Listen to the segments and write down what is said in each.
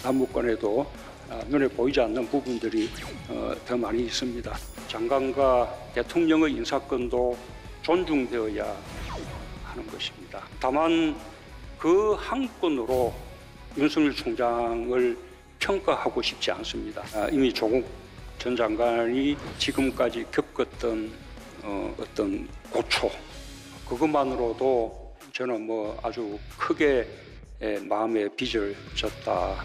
남북간에도 눈에 보이지 않는 부분들이 더 많이 있습니다. 장관과 대통령의 인사권도 존중되어야 하는 것입니다. 다만 그 한 건으로 윤석열 총장을 평가하고 싶지 않습니다. 이미 조국 전 장관이 지금까지 겪었던 어떤 고초, 그것만으로도 저는 아주 크게 마음에 빚을 졌다.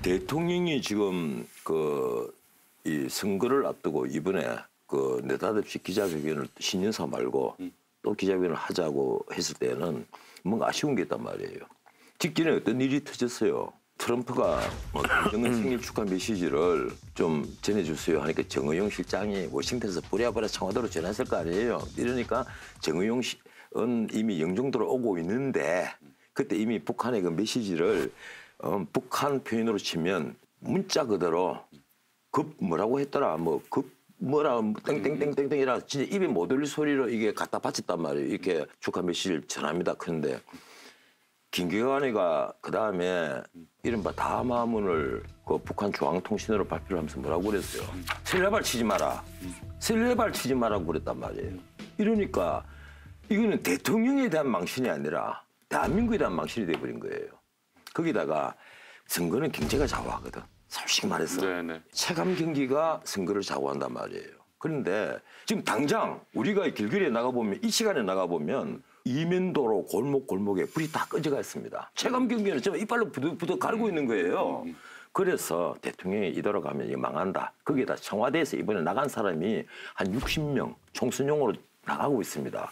대통령이 지금 이 선거를 앞두고 이번에 느닷없이 기자회견을 신년사 말고 또 기자회견을 하자고 했을 때는 뭔가 아쉬운 게 있단 말이에요. 직전에 어떤 일이 터졌어요. 트럼프가 정은 생일 축하 메시지를 좀 전해주세요 하니까 정의용 실장이 워싱턴에서 부랴부랴 청와대로 전했을 거 아니에요. 이러니까 정의용은 이미 영종도로 오고 있는데 그때 이미 북한의 그 메시지를 북한 표현으로 치면 문자 그대로 뭐라고 했더라 뭐라 땡땡땡땡땡이라 진짜 입에 못 올릴 소리로 이게 갖다 바쳤단 말이에요. 이렇게 축하 메시지를 전합니다. 그런데 김기관이가 그 다음에 이른바 다마문을 북한 중앙통신으로 발표를 하면서 뭐라고 그랬어요? 설레발 치지 마라. 설레발 치지 마라고 그랬단 말이에요. 이러니까 이거는 대통령에 대한 망신이 아니라 대한민국에 대한 망신이 돼버린 거예요. 거기다가 선거는 경제가 좌우하거든. 솔직히 말해서 체감 경기가 선거를 좌우한단 말이에요. 그런데 지금 당장 우리가 길거리에 나가보면 이 시간에 나가보면 이면도로 골목골목에 불이 다 꺼져가 있습니다. 체감 경기는 지금 이빨로 부득부득 가르고 있는 거예요. 그래서 대통령이 이대로 가면 이거 망한다. 거기에다 청와대에서 이번에 나간 사람이 한 60명 총선용으로 나가고 있습니다.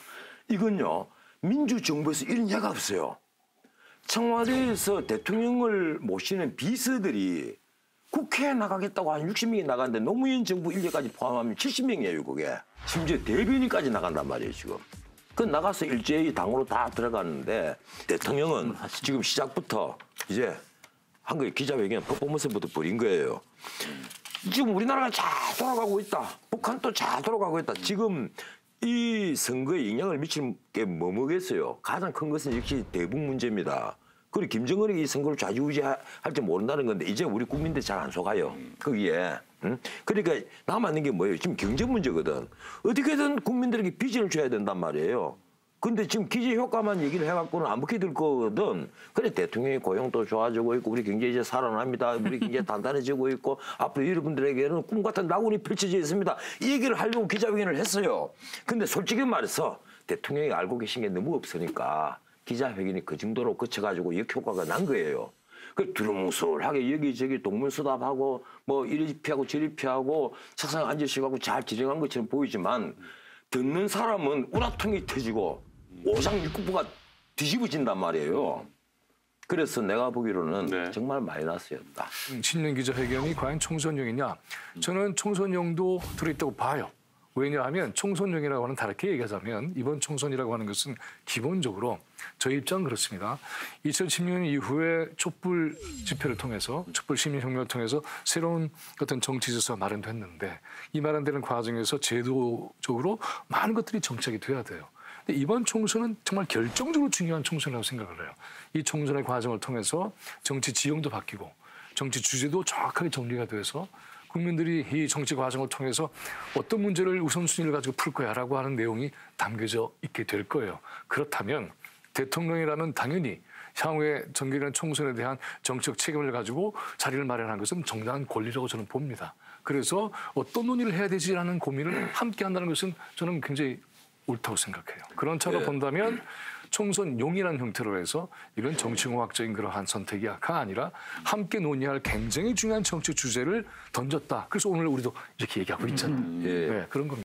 이건요 민주정부에서 이런 예가 없어요. 청와대에서 대통령을 모시는 비서들이 국회에 나가겠다고 한 60명이 나갔는데 노무현 정부 인력까지 포함하면 70명이에요, 그게. 심지어 대변인까지 나간단 말이에요, 지금. 그 나가서 일제히 당으로 다 들어갔는데 대통령은 지금 시작부터 이제 한 거에 기자회견 퍼포먼스부터 벌인 거예요. 지금 우리나라가 잘 돌아가고 있다. 북한도 잘 돌아가고 있다. 지금 이 선거에 영향을 미치는 게 뭐겠어요? 가장 큰 것은 역시 대북 문제입니다. 그리고 김정은이 이 선거를 좌지우지할지 모른다는 건데 이제 우리 국민들이 잘 안 속아요. 거기에. 그러니까 남아있는 게 뭐예요? 지금 경제 문제거든. 어떻게든 국민들에게 빚을 줘야 된단 말이에요. 근데 지금 기재 효과만 얘기를 해갖고는 안 먹게 될 거거든. 그래 대통령의 고용도 좋아지고 있고 우리 경제 이제 살아납니다. 우리 경제 단단해지고 있고 앞으로 여러분들에게는 꿈 같은 낙원이 펼쳐져 있습니다. 이 얘기를 하려고 기자회견을 했어요. 근데 솔직히 말해서 대통령이 알고 계신 게 너무 없으니까 기자회견이 그 정도로 거쳐가지고 역효과가 난 거예요. 그 두루뭉술하게 여기저기 동문서답하고 뭐 이리 피하고 저리 피하고 책상에 앉으시고 잘 진행한 것처럼 보이지만 듣는 사람은 우라통이 터지고 오장육부가 뒤집어진단 말이에요. 그래서 내가 보기로는 정말 마이너스였다. 신년 기자회견이 과연 총선용이냐? 저는 총선용도 들어있다고 봐요. 왜냐하면 총선용이라고 하는 다르게 얘기하자면 이번 총선이라고 하는 것은 기본적으로 저희 입장은 그렇습니다. 2010년 이후에 촛불 집회를 통해서 촛불 시민혁명을 통해서 새로운 어떤 정치 질서가 마련됐는데 이 마련되는 과정에서 제도적으로 많은 것들이 정착이 돼야 돼요. 근데 이번 총선은 정말 결정적으로 중요한 총선이라고 생각을 해요. 이 총선의 과정을 통해서 정치 지형도 바뀌고 정치 주제도 정확하게 정리가 돼서 국민들이 이 정치 과정을 통해서 어떤 문제를 우선순위를 가지고 풀 거야라고 하는 내용이 담겨져 있게 될 거예요. 그렇다면 대통령이라는 당연히 향후에 전개되는 총선에 대한 정책 책임을 가지고 자리를 마련한 것은 정당한 권리라고 저는 봅니다. 그래서 어떤 논의를 해야 되지라는 고민을 함께 한다는 것은 저는 굉장히 옳다고 생각해요. 그런 차로 본다면 총선용이라는 형태로 해서 이건 정치공학적인 그러한 선택이가 아니라 함께 논의할 굉장히 중요한 정치 주제를 던졌다. 그래서 오늘 우리도 이렇게 얘기하고 있잖아요. 그런 겁니다.